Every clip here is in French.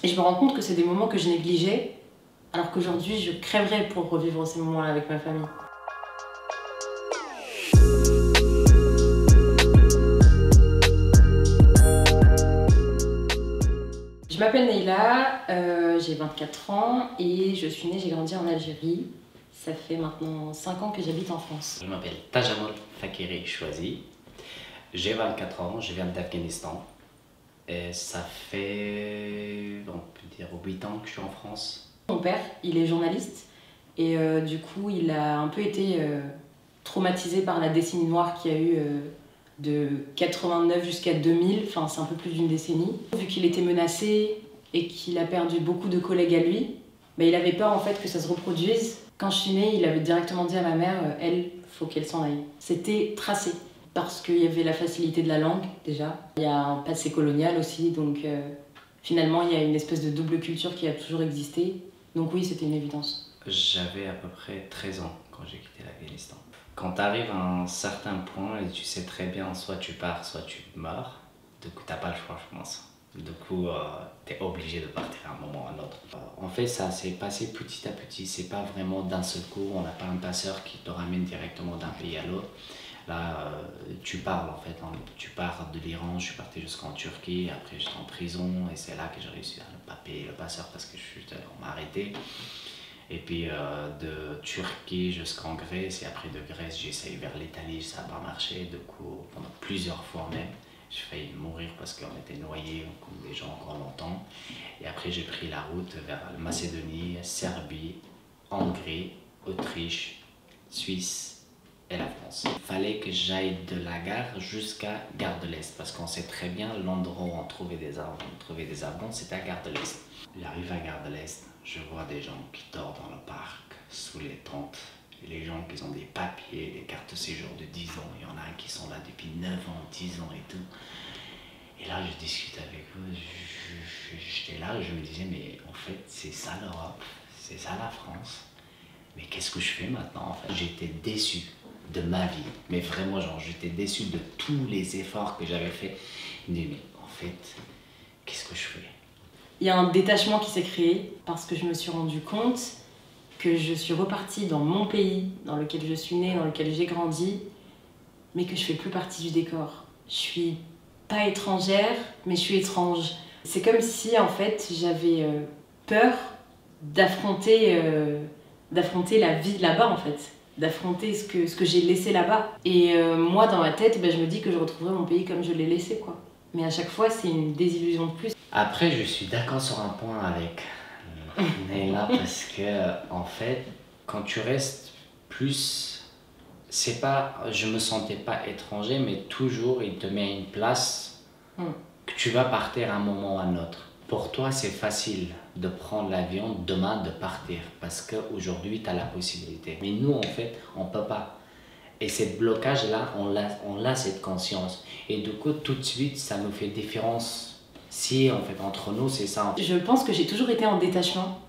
Et je me rends compte que c'est des moments que je négligeais, alors qu'aujourd'hui, je crèverais pour revivre ces moments-là avec ma famille. Je m'appelle Neila, j'ai 24 ans et je suis née, j'ai grandi en Algérie. Ça fait maintenant 5 ans que j'habite en France. Je m'appelle Tajamol Fakiri Choisi, j'ai 24 ans, je viens d'Afghanistan. Et ça fait, on peut dire, 8 ans que je suis en France. Mon père, il est journaliste et du coup, il a un peu été traumatisé par la décennie noire qu'il y a eu de 89 jusqu'à 2000, enfin c'est un peu plus d'une décennie. Vu qu'il était menacé et qu'il a perdu beaucoup de collègues à lui, bah, il avait peur en fait que ça se reproduise. Quand je suis née, il avait directement dit à ma mère, elle, faut qu'elle s'en aille. C'était tracé, parce qu'il y avait la facilité de la langue déjà. Il y a un passé colonial aussi, donc finalement il y a une espèce de double culture qui a toujours existé. Donc oui, c'était une évidence. J'avais à peu près 13 ans quand j'ai quitté l'Afghanistan. Quand tu arrives à un certain point et tu sais très bien, soit tu pars, soit tu meurs, du coup, tu n'as pas le choix, je pense. Du coup, tu es obligé de partir à un moment ou à un autre. En fait, ça s'est passé petit à petit. C'est pas vraiment d'un seul coup. On n'a pas un passeur qui te ramène directement d'un pays à l'autre. Là, tu parles en fait. Tu pars de l'Iran, je suis parti jusqu'en Turquie. Après, j'étais en prison et c'est là que j'ai réussi à ne pas payer le passeur parce que on m'a arrêté. Et puis de Turquie jusqu'en Grèce, et après de Grèce, j'ai essayé vers l'Italie, ça n'a pas marché. Du coup, pendant plusieurs fois même, j'ai failli mourir parce qu'on était noyés comme des gens encore longtemps. Et après, j'ai pris la route vers la Macédonie, Serbie, Hongrie, Autriche, Suisse et la France. Il fallait que j'aille de la gare jusqu'à Gare de l'Est parce qu'on sait très bien l'endroit où on trouvait des Afghans, c'était à Gare de l'Est. J'arrive à Gare de l'Est, je vois des gens qui dorment dans le parc, sous les tentes. Et les gens qui ont des papiers, des cartes de séjour de 10 ans, il y en a qui sont là depuis 9 ans, 10 ans et tout. Et là, je discute avec eux, j'étais là, je me disais, mais en fait, c'est ça l'Europe, c'est ça la France. Mais qu'est-ce que je fais maintenant en fait? J'étais déçu de ma vie, mais vraiment, genre, j'étais déçu de tous les efforts que j'avais faits. Je me disais, mais en fait, qu'est-ce que je fais? Il y a un détachement qui s'est créé parce que je me suis rendu compte que je suis repartie dans mon pays, dans lequel je suis née, dans lequel j'ai grandi, mais que je fais plus partie du décor. Je suis pas étrangère, mais je suis étrange. C'est comme si en fait j'avais peur d'affronter la vie là-bas en fait, d'affronter ce que j'ai laissé là-bas. Et moi dans ma tête, ben, je me dis que je retrouverai mon pays comme je l'ai laissé quoi. Mais à chaque fois c'est une désillusion de plus. Après, je suis d'accord sur un point avec Neila parce que, en fait, quand tu restes plus, c'est pas, je me sentais pas étranger, mais toujours il te met à une place que tu vas partir à un moment ou à un autre. Pour toi, c'est facile de prendre l'avion demain, de partir parce qu'aujourd'hui, tu as la possibilité. Mais nous, en fait, on peut pas. Et ce blocage-là, on a cette conscience. Et du coup, tout de suite, ça nous fait différence. Si, en fait, entre nous, c'est ça. Je pense que j'ai toujours été en détachement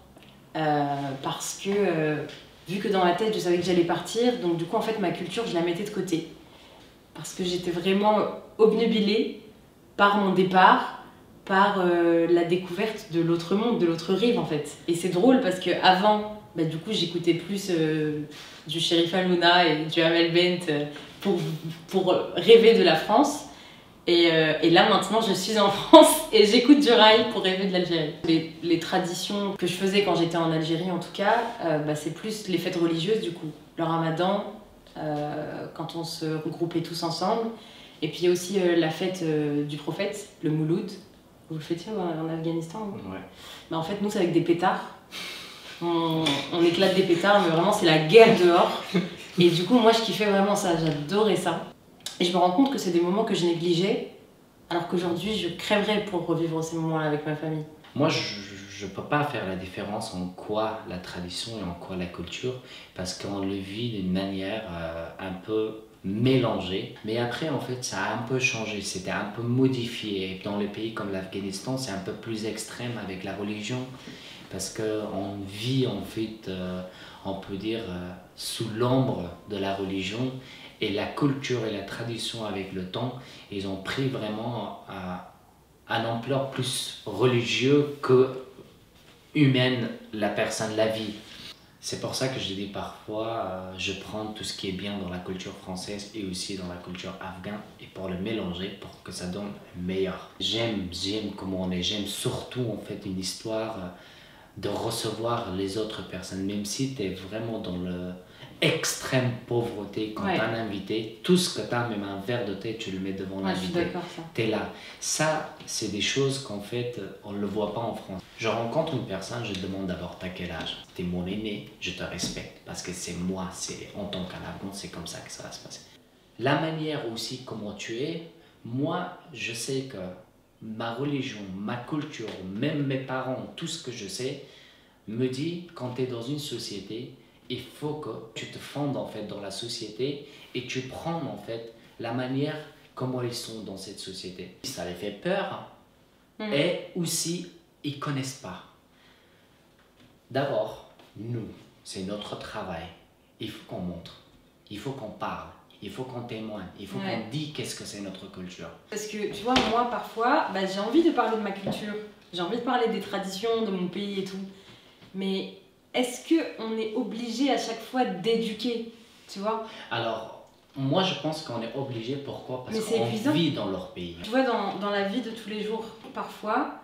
parce que vu que dans ma tête, je savais que j'allais partir, donc du coup, en fait, ma culture, je la mettais de côté. Parce que j'étais vraiment obnubilée par mon départ, par la découverte de l'autre monde, de l'autre rive, en fait. Et c'est drôle parce qu'avant, bah, du coup, j'écoutais plus du Cherif Hanouna et du Amel Bent pour rêver de la France. Et là maintenant je suis en France et j'écoute du rail pour rêver de l'Algérie. Les traditions que je faisais quand j'étais en Algérie en tout cas, bah, c'est plus les fêtes religieuses du coup. Le ramadan, quand on se regroupait tous ensemble. Et puis il y a aussi la fête du prophète, le Mouloud. Vous le fêtiez en Afghanistan? Ouais. Bah, en fait nous c'est avec des pétards. On éclate des pétards mais vraiment c'est la guerre dehors. Et du coup moi je kiffais vraiment ça, j'adorais ça. Et je me rends compte que c'est des moments que je négligeais, alors qu'aujourd'hui, je crèverais pour revivre ces moments-là avec ma famille. Moi, je ne peux pas faire la différence en quoi la tradition et en quoi la culture, parce qu'on le vit d'une manière un peu mélangée. Mais après, en fait, ça a un peu changé, c'était un peu modifié. Dans les pays comme l'Afghanistan, c'est un peu plus extrême avec la religion, parce qu'on vit, en fait, on peut dire, sous l'ombre de la religion. Et la culture et la tradition avec le temps, ils ont pris vraiment un ampleur plus religieux que humaine, la personne, la vie. C'est pour ça que je dis parfois, je prends tout ce qui est bien dans la culture française et aussi dans la culture afghane et pour le mélanger pour que ça donne meilleur. J'aime comment on est, j'aime surtout en fait une histoire de recevoir les autres personnes, même si tu es vraiment dans l'extrême pauvreté, quand tu as un invité, tout ce que tu as, même un verre de thé, tu le mets devant l'invité, tu es là. Ça, c'est des choses qu'en fait, on ne le voit pas en France. Je rencontre une personne, je demande d'abord t'as quel âge? Tu es mon aîné, je te respecte, parce que c'est moi, c'est en tant qu'un Afghan, c'est comme ça que ça va se passer. La manière aussi comment tu es, moi, je sais que ma religion, ma culture, même mes parents, tout ce que je sais, me dit quand tu es dans une société, il faut que tu te fondes en fait dans la société et tu prends en fait la manière comment ils sont dans cette société. Ça les fait peur et aussi ils connaissent pas. D'abord, nous, c'est notre travail. Il faut qu'on montre, il faut qu'on parle. Il faut qu'on témoigne, il faut qu'on dise qu'est-ce que c'est notre culture. Parce que tu vois, moi parfois, j'ai envie de parler de ma culture, j'ai envie de parler des traditions de mon pays et tout. Mais est-ce qu'on est obligé à chaque fois d'éduquer, tu vois? Alors, moi je pense qu'on est obligé, pourquoi? Parce qu'on vit dans leur pays. Tu vois, dans la vie de tous les jours, parfois,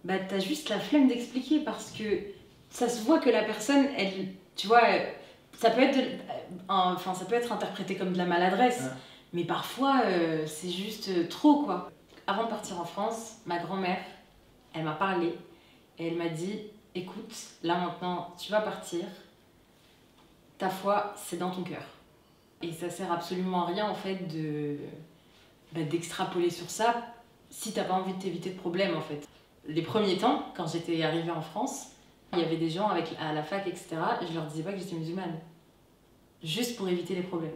t'as juste la flemme d'expliquer parce que ça se voit que la personne, elle, tu vois, ça peut être interprété comme de la maladresse, mais parfois c'est juste trop quoi. Avant de partir en France, ma grand-mère, elle m'a parlé et elle m'a dit écoute, là maintenant tu vas partir, ta foi c'est dans ton cœur. Et ça sert absolument à rien en fait d'extrapoler sur ça si t'as pas envie de t'éviter de problèmes en fait. Les premiers temps, quand j'étais arrivée en France, il y avait des gens à la fac, etc. Et je leur disais pas que j'étais musulmane. Juste pour éviter les problèmes.